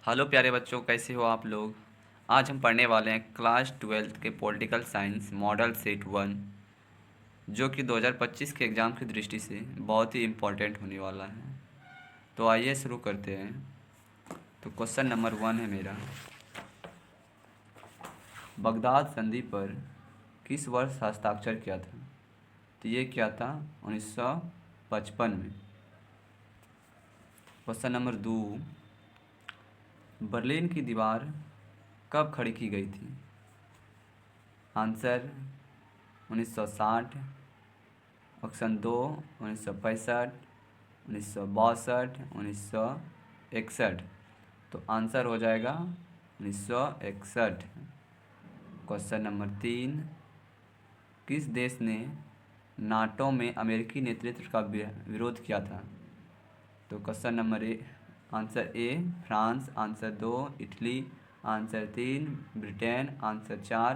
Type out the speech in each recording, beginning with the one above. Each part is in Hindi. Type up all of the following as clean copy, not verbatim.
हेलो प्यारे बच्चों, कैसे हो आप लोग। आज हम पढ़ने वाले हैं क्लास 12th के पॉलिटिकल साइंस मॉडल सेट 1, जो कि 2025 के एग्ज़ाम की दृष्टि से बहुत ही इम्पोर्टेंट होने वाला है। तो आइए शुरू करते हैं। तो क्वेश्चन नंबर 1 है मेरा, बगदाद संधि पर किस वर्ष हस्ताक्षर किया था। तो ये क्या था, 1955 में। क्वेश्चन नंबर 2, बर्लिन की दीवार कब खड़ी की गई थी। Answer 1960, option 2 1965, 1962, 1961। तो आंसर हो जाएगा 1961। क्वेश्चन नंबर 3, किस देश ने नाटो में अमेरिकी नेतृत्व का विरोध किया था। तो question number answer A France, answer 2 Italy, answer 3 Britain, answer 4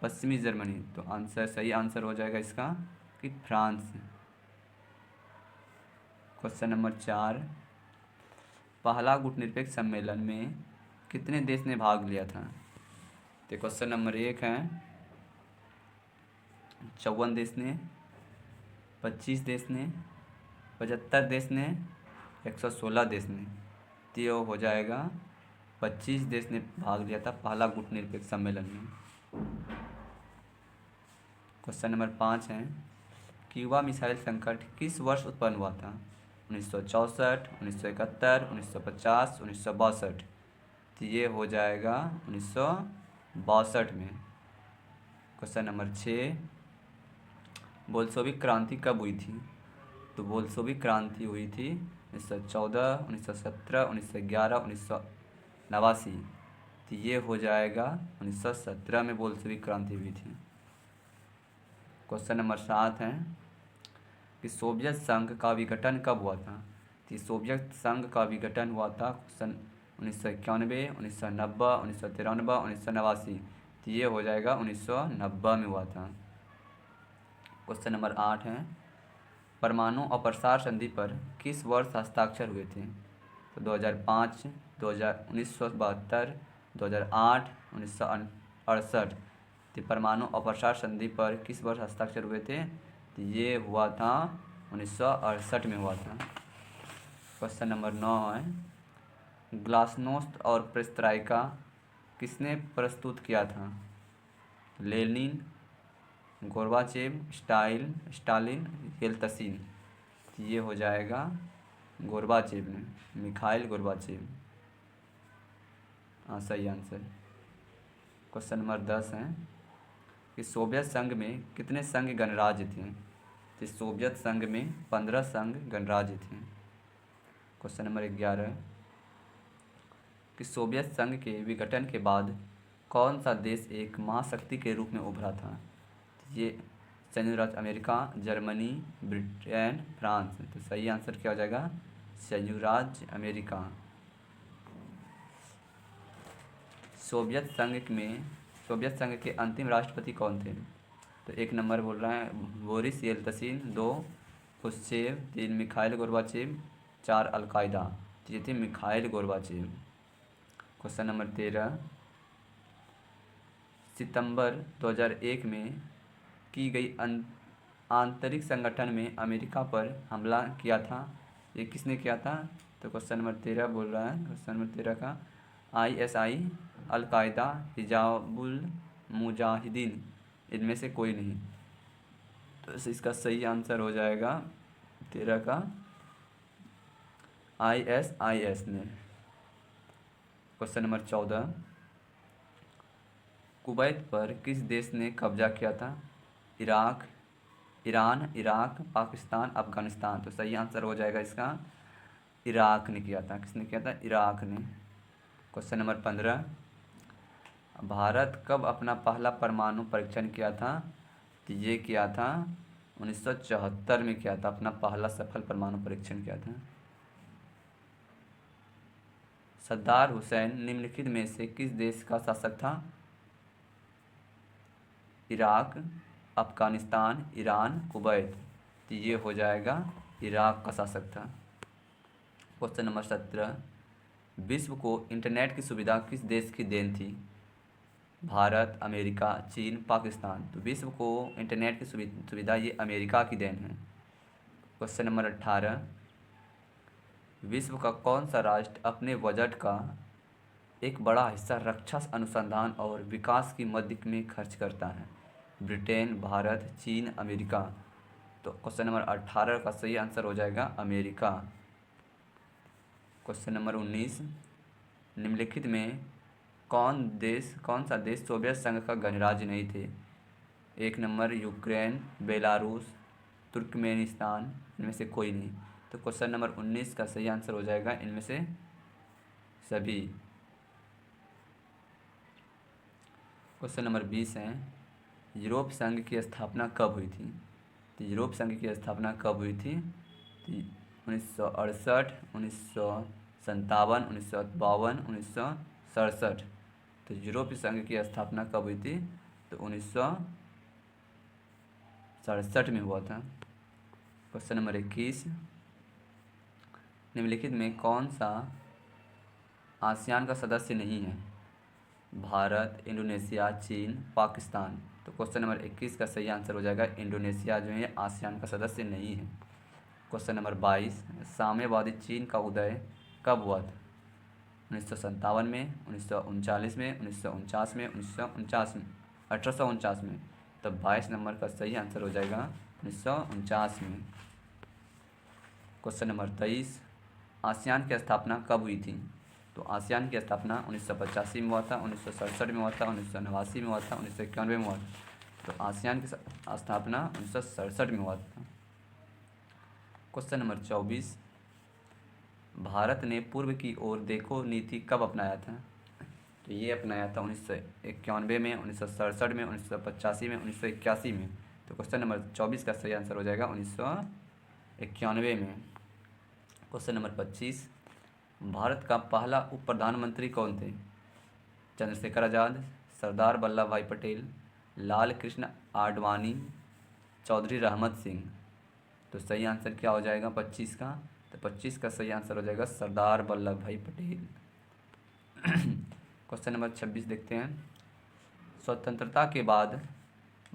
पश्चिमी जर्मनी। तो सही आंसर हो जाएगा इसका कि फ्रांस। क्वेश्चन नंबर 4, पहला गुटनिरपेक्ष सम्मेलन में कितने देश ने भाग लिया था। तो क्वेश्चन नंबर 1 है 54 देश ने, 25 देश ने, 75 देश ने, 116 देश ने। तो ये हो जाएगा 25 देश ने भाग लिया था पहला गुटनिरपेक्ष सम्मेलन में। क्वेश्चन नंबर 5 है, क्यूबा मिसाइल संकट किस वर्ष उत्पन्न हुआ था। 1964, 1971, 1950, 1962। तो ये हो जाएगा 1962 में। क्वेश्चन नंबर 6, बोल्शेविक क्रांति कब हुई थी। तो बोल्शेविक क्रांति हुई थी 1914, 1917, 1911, 1989। तो ये हो जाएगा 1917 में बोल्शेविक क्रांति हुई थी। क्वेश्चन नंबर 7 है कि सोवियत संघ का विघटन कब हुआ था। तो सोवियत संघ का विघटन हुआ था 1991, 1990, 1993, 1989। तो ये हो जाएगा 1990 में हुआ था। क्वेश्चन नंबर 8 है, परमाणु अप्रसार संधि पर किस वर्ष हस्ताक्षर हुए थे। तो 2005, 1972, 2008, 1968। तो परमाणु अप्रसार संधि पर किस वर्ष हस्ताक्षर हुए थे। तो ये हुआ था 1968 में हुआ था। क्वेश्चन नंबर 9 है, ग्लासनोस्ट और पेरेस्ट्राइका किसने प्रस्तुत किया था। Lenin, Gorbachev, Stalin, Yeltsin. तो ये हो जाएगा गोर्बाचेव ने, मिखाइल गोर्बाचेव। हाँ, सही आंसर। क्वेश्चन नंबर 10 है कि सोवियत संघ में कितने संघ गणराज्य थे। तो सोवियत संघ में 15 संघ गणराज्य थे। क्वेश्चन नंबर 11 कि सोवियत संघ के विघटन के बाद कौन सा देश एक महाशक्ति के रूप में उभरा था। तो ये संयुक्त राज्य अमेरिका, जर्मनी, ब्रिटेन, फ्रांस। तो सही आंसर क्या हो जाएगा, संयुक्त राज्य अमेरिका। सोवियत संघ के अंतिम राष्ट्रपति कौन थे। तो 1 नंबर बोल रहा है Boris Yeltsin, 2 Khrushchev, 3 Mikhail Gorbachev, 4 al Qaeda. तो ये थे मिखाइल गोर्बाचेव। क्वेश्चन नंबर 13, सितंबर 2001 में की गई आंतरिक संगठन में अमेरिका पर हमला किया था, ये किसने किया था। तो क्वेश्चन नंबर 13 बोल रहा है, क्वेश्चन नंबर 13 का ISI, अल-कायदा, हिजाबुल मुजाहिदीन, इनमें से कोई नहीं। तो इसका सही आंसर हो जाएगा 13 का ISIS ने। क्वेश्चन नंबर 14, कुवैत पर किस देश ने कब्जा किया था। Iran, Iraq, Pakistan, Afghanistan. तो सही आंसर हो जाएगा इसका इराक ने किया था। किसने किया था, इराक ने। क्वेश्चन नंबर 15, भारत कब अपना पहला परमाणु परीक्षण किया था। तो ये किया था 1974 में किया था, अपना पहला सफल परमाणु परीक्षण किया था। सद्दाम हुसैन निम्नलिखित में से किस देश का शासक था। Iraq, Afghanistan, Iran, Kuwait. तो ये हो जाएगा इराक का शासक था। क्वेश्चन नंबर 17, विश्व को इंटरनेट की सुविधा किस देश की देन थी? भारत, अमेरिका, चीन, पाकिस्तान। तो विश्व को इंटरनेट की सुविधा ये अमेरिका की देन है। क्वेश्चन नंबर 18, विश्व का कौन सा राष्ट्र अपने बजट का एक बड़ा हिस्सा रक्षा अनुसंधान और विकास की मदद में खर्च करता है? ब्रिटेन, भारत, चीन, अमेरिका। तो क्वेश्चन नंबर 18 का सही आंसर हो जाएगा अमेरिका। क्वेश्चन नंबर 19, निम्नलिखित में कौन सा देश सोवियत संघ का गणराज्य नहीं थे? 1 नंबर यूक्रेन, बेलारूस, तुर्कमेनिस्तान। इनमें से कोई नहीं। तो क्वेश्चन नंबर 19 का सही आंसर हो जाएगा इनमें से सभी। क्वेश्चन नंबर 20 है, यूरोप संघ की स्थापना कब हुई थी? तो यूरोप संघ की स्थापना कब हुई थी? 1968, 1957, 1952, 1967। तो यूरोपीय संघ की स्थापना कब हुई थी? तो 1967 में हुआ था। क्वेश्चन नंबर 21, निम्नलिखित में कौन सा आसियान का सदस्य नहीं है? भारत, इंडोनेशिया, चीन, पाकिस्तान। तो क्वेश्चन नंबर 21 का सही आंसर हो जाएगा इंडोनेशिया जो है आसियान का सदस्य नहीं है। क्वेश्चन नंबर 22, साम्यवादी चीन का उदय कब हुआ था? 1957 में, 1939 में, 1949 में, 1949 में, 1849 में। तो 22 नंबर का सही आंसर हो जाएगा 1949 में। क्वेश्चन नंबर 23, आसियान की स्थापना कब हुई थी? तो आसियान की स्थापना 1985 में हुआ था, 1967 में हुआ था, 1989 में हुआ था, 1991 में हुआ था। तो आसियान की स्थापना 1967 में हुआ था। क्वेश्चन नंबर 24, भारत ने पूर्व की ओर देखो नीति कब अपनाया था? तो ये अपनाया था 1991 में, 1967 में, 1985 में, 1981 में। तो क्वेश्चन नंबर 24 का सही आंसर हो जाएगा 1991 में। क्वेश्चन नंबर 25, भारत का पहला उप प्रधानमंत्री कौन थे? चंद्रशेखर आज़ाद, सरदार वल्लभ भाई पटेल, लाल कृष्ण आडवाणी, चौधरी रहमत सिंह। तो सही आंसर क्या हो जाएगा 25 का? तो 25 का सही आंसर हो जाएगा सरदार वल्लभ भाई पटेल। क्वेश्चन नंबर 26 देखते हैं, स्वतंत्रता के बाद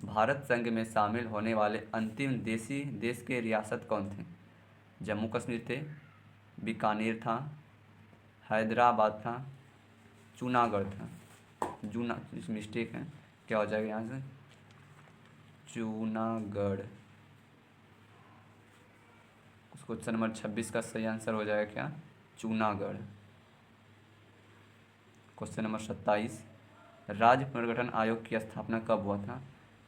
भारत संघ में शामिल होने वाले अंतिम देश के रियासत कौन थे? जम्मू कश्मीर थे, बीकानेर था, हैदराबाद था, जूनागढ़ था। मिस्टेक है, क्या हो जाएगा यहाँ से? जूनागढ़। क्वेश्चन नंबर 26 का सही आंसर हो जाएगा क्या? जूनागढ़। क्वेश्चन नंबर 27, राज्य पुनर्गठन आयोग की स्थापना कब हुआ था?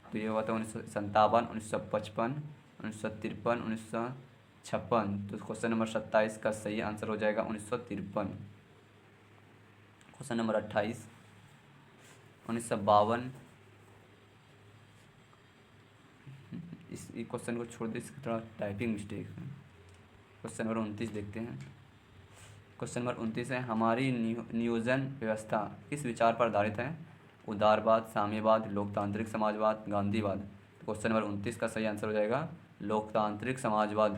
तो ये हुआ था 1957, 1955, 1953, 1956। तो क्वेश्चन नंबर 27 का सही आंसर हो जाएगा 1953। Question number 28, 1952। इस क्वेश्चन को छोड़ दे, इसकी थोड़ा टाइपिंग मिस्टेक है। क्वेश्चन नंबर 29 देखते हैं। क्वेश्चन नंबर 29 है, हमारी नियोजन व्यवस्था किस विचार पर आधारित है? उदारवाद, साम्यवाद, लोकतांत्रिक समाजवाद, गांधीवाद। तो क्वेश्चन नंबर 29 का सही आंसर हो जाएगा लोकतांत्रिक समाजवाद।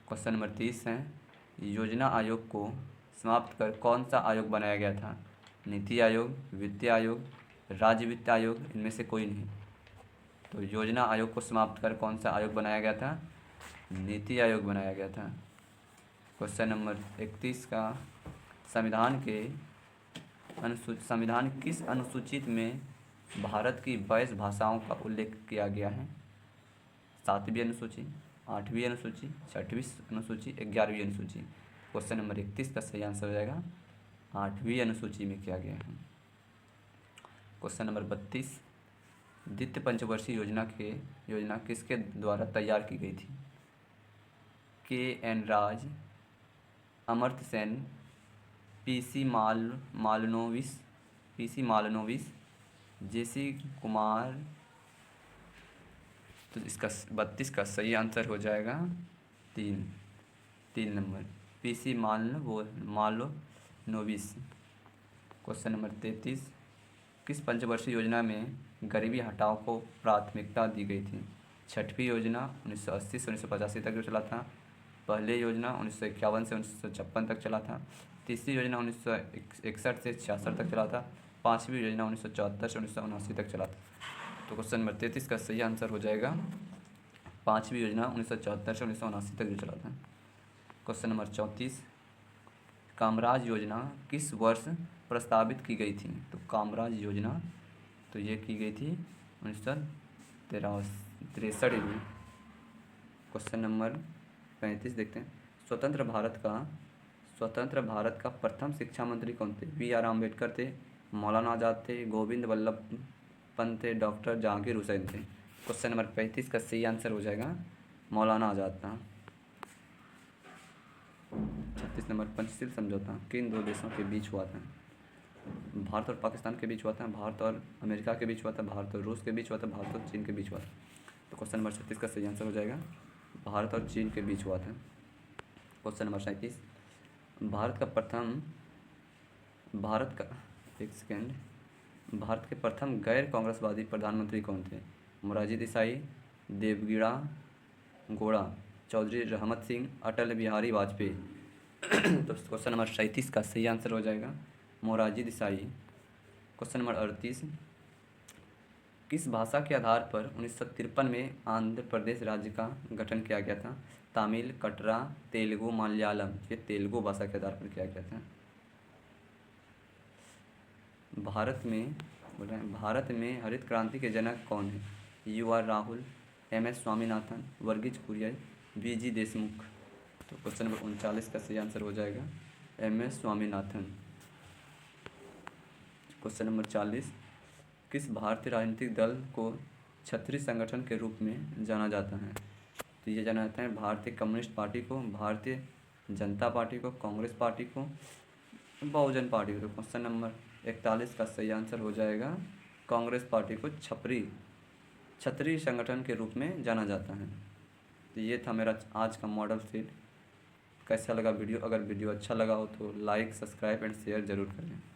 क्वेश्चन नंबर 30 है, योजना आयोग को समाप्त कर कौन सा आयोग बनाया गया था? नीति आयोग, वित्त आयोग, राज्य वित्त आयोग। इनमें से कोई नहीं। तो योजना आयोग को समाप्त कर कौन सा आयोग बनाया गया था? नीति आयोग बनाया गया था। क्वेश्चन नंबर 31 का, संविधान किस अनुसूचित में भारत की 22 भाषाओं का उल्लेख किया गया है? 7वीं अनुसूची, 8वीं अनुसूची, 6वीं अनुसूची, 11वीं अनुसूची। क्वेश्चन नंबर 31 का सही आंसर हो जाएगा 8वीं अनुसूची में किया गया है। क्वेश्चन नंबर 32, द्वितीय पंचवर्षीय योजना किसके द्वारा तैयार की गई थी? KN राज, अमर्त्य सेन, PC मालनोविस, JC कुमार। तो इसका 32 का सही आंसर हो जाएगा 3 नंबर PC मालनोविस। क्वेश्चन नंबर 33, किस पंचवर्षीय योजना में गरीबी हटाओ को प्राथमिकता दी गई थी? 6वीं योजना 1980 से 1985 तक जो चला था। पहले योजना 1951 से 1956 तक चला था। तीसरी योजना 1961 से 66 तक चला था। पाँचवीं योजना 1974 से 1979 तक चला था। तो क्वेश्चन नंबर 33 का सही आंसर हो जाएगा पाँचवीं योजना 1974 से 1979 तक जो चला था। क्वेश्चन नंबर 34, कामराज योजना किस वर्ष प्रस्तावित की गई थी? तो कामराज योजना तो ये की गई थी 1963 में। क्वेश्चन नंबर 35 देखते हैं, स्वतंत्र भारत का प्रथम शिक्षा मंत्री कौन थे? B.R. अम्बेडकर थे, मौलाना आज़ाद थे, गोविंद वल्लभ पंत थे, डॉक्टर जहांगीर हुसैन थे। क्वेश्चन नंबर 35 का सही आंसर हो जाएगा मौलाना आज़ाद था। 36 नंबर, पंचशील समझौता किन दो देशों के बीच हुआ था? भारत और पाकिस्तान के बीच हुआ था, भारत और अमेरिका के बीच हुआ था, भारत और रूस के बीच हुआ था, भारत और चीन के बीच हुआ था। तो क्वेश्चन नंबर 36 का सही आंसर हो जाएगा भारत और चीन के बीच हुआ था। क्वेश्चन नंबर 37, भारत के प्रथम गैर कांग्रेसवादी प्रधानमंत्री कौन थे? मोरारजी देसाई, देवगौड़ा गौड़ा, चौधरी रहमत सिंह, अटल बिहारी वाजपेयी। तो क्वेश्चन नंबर 37 का सही आंसर हो जाएगा मोरारजी देसाई। क्वेश्चन नंबर 38, किस भाषा के आधार पर 1953 में आंध्र प्रदेश राज्य का गठन किया गया था? तमिल, कटरा, तेलुगु, मलयालम। ये तेलुगु भाषा के आधार पर किया गया था। भारत में हरित क्रांति के जनक कौन है? U.R. Rahul, M.S. Swaminathan, Verghese Kurien, V.G. Deshmukh. तो क्वेश्चन नंबर 39 का सही आंसर हो जाएगा M.S. स्वामीनाथन। क्वेश्चन नंबर 40, किस भारतीय राजनीतिक दल को क्षत्रिय संगठन के रूप में जाना जाता है? तो ये जाना जाता है भारतीय कम्युनिस्ट पार्टी को, भारतीय जनता पार्टी को, कांग्रेस पार्टी को, बहुजन पार्टी को। तो क्वेश्चन नंबर 41 का सही आंसर हो जाएगा कांग्रेस पार्टी को क्षत्रिय संगठन के रूप में जाना जाता है। तो ये था मेरा आज का मॉडल सेट। कैसा लगा वीडियो? अगर वीडियो अच्छा लगा हो तो लाइक, सब्सक्राइब एंड शेयर ज़रूर करें।